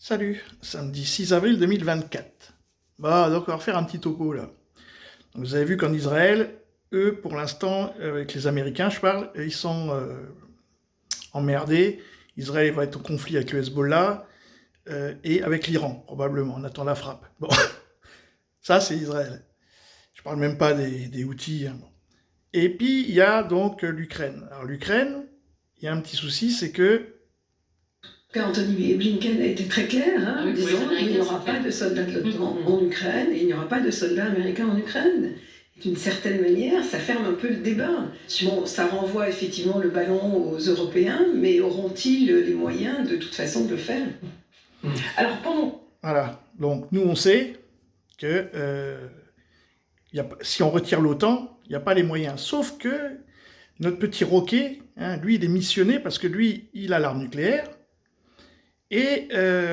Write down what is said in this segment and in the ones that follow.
Salut, samedi 6 avril 2024. Bah, donc on va refaire un petit topo là. Donc, vous avez vu qu'en Israël, eux, pour l'instant, avec les Américains, je parle, ils sont emmerdés. Israël va être au conflit avec le Hezbollah et avec l'Iran, probablement. On attend la frappe. Bon, ça c'est Israël. Je parle même pas des Houthis. Hein. Bon. Et puis il y a donc l'Ukraine. Alors l'Ukraine, il y a un petit souci, c'est que Anthony Blinken a été très clair, hein, en disant qu'il n'y aura pas de soldats de l'OTAN en Ukraine et il n'y aura pas de soldats américains en Ukraine. D'une certaine manière, ça ferme un peu le débat. Bon, ça renvoie effectivement le ballon aux Européens, mais auront-ils les moyens de toute façon de le faire? Alors, pendant... Voilà, donc nous on sait que si on retire l'OTAN, il n'y a pas les moyens. Sauf que notre petit Roquet, hein, lui il est missionné parce que lui il a l'arme nucléaire. Et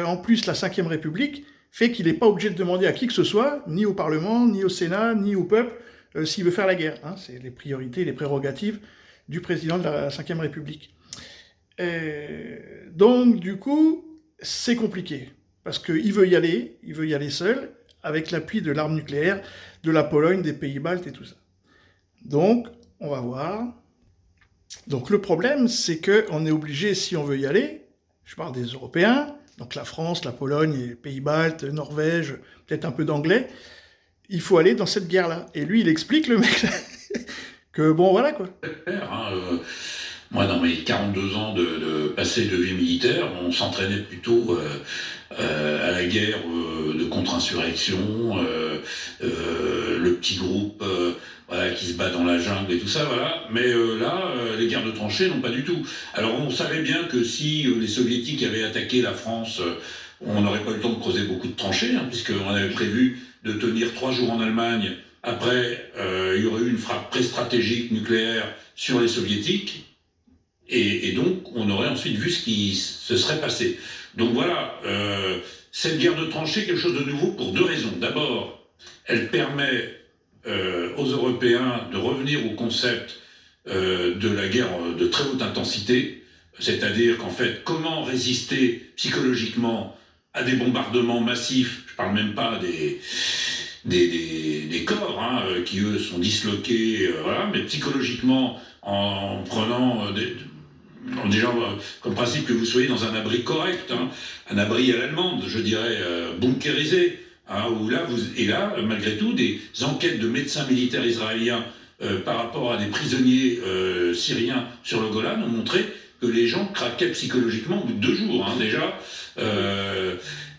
en plus, la Ve République fait qu'il n'est pas obligé de demander à qui que ce soit, ni au Parlement, ni au Sénat, ni au peuple, s'il veut faire la guerre. Hein. C'est les priorités, les prérogatives du président de la Ve République. Donc, du coup, c'est compliqué. Parce qu'il veut y aller seul, avec l'appui de l'arme nucléaire, de la Pologne, des Pays-Baltes et tout ça. Donc, on va voir. Donc, le problème, c'est qu'on est obligé, si on veut y aller, je parle des Européens, donc la France, la Pologne, les Pays-Baltes, Norvège, peut-être un peu d'anglais, il faut aller dans cette guerre-là. Et lui, il explique, le mec, que bon, voilà quoi. Moi, dans mes 42 ans de passé de vie militaire, on s'entraînait plutôt à la guerre de contre-insurrection, le petit groupe voilà, qui se bat dans la jungle et tout ça, voilà. Mais là, les guerres de tranchées, non pas du tout. Alors on savait bien que si les soviétiques avaient attaqué la France, on n'aurait pas eu le temps de creuser beaucoup de tranchées, hein, puisqu'on avait prévu de tenir 3 jours en Allemagne. Après, il y aurait eu une frappe très stratégique nucléaire sur les soviétiques. Et donc, on aurait ensuite vu ce qui se serait passé. Donc voilà, cette guerre de tranchées, quelque chose de nouveau pour 2 raisons. D'abord, elle permet aux Européens de revenir au concept de la guerre de très haute intensité, c'est-à-dire qu'en fait, comment résister psychologiquement à des bombardements massifs, je ne parle même pas des corps hein, qui eux sont disloqués, voilà, mais psychologiquement en prenant déjà comme principe que vous soyez dans un abri correct, hein, un abri à l'allemande, je dirais bunkérisé, hein, où là malgré tout des enquêtes de médecins militaires israéliens par rapport à des prisonniers syriens sur le Golan ont montré que les gens craquaient psychologiquement au bout de 2 jours hein, déjà.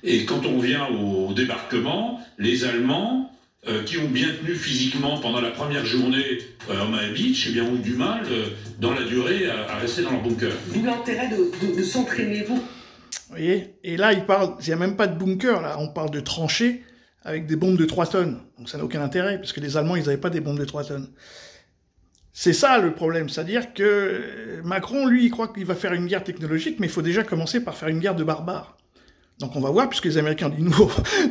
Et quand on vient au débarquement, les Allemands, qui ont bien tenu physiquement pendant la première journée à Omaha Beach, eh bien, ont eu du mal, dans la durée, à rester dans leur bunker. D'où l'intérêt de s'entraîner, vous. Vous voyez? Et là, il n'y a même pas de bunker, là. On parle de tranchées avec des bombes de 3 tonnes. Donc ça n'a aucun intérêt, parce que les Allemands, ils n'avaient pas des bombes de 3 tonnes. C'est ça le problème, c'est-à-dire que Macron, lui, il croit qu'il va faire une guerre technologique, mais il faut déjà commencer par faire une guerre de barbares. Donc on va voir, puisque les Américains disent,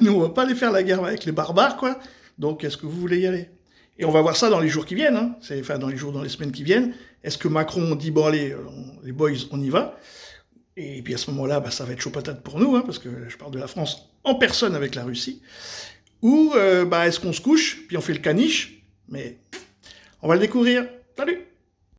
nous on va pas aller faire la guerre avec les barbares, quoi. Donc est-ce que vous voulez y aller? Et on va voir ça dans les jours qui viennent, hein. Enfin dans les semaines qui viennent. Est-ce que Macron dit, bon allez, les boys, on y va? Et puis à ce moment-là, bah, ça va être chaud patate pour nous, hein, parce que je parle de la France en personne avec la Russie. Ou bah, est-ce qu'on se couche, puis on fait le caniche? Mais on va le découvrir. Salut!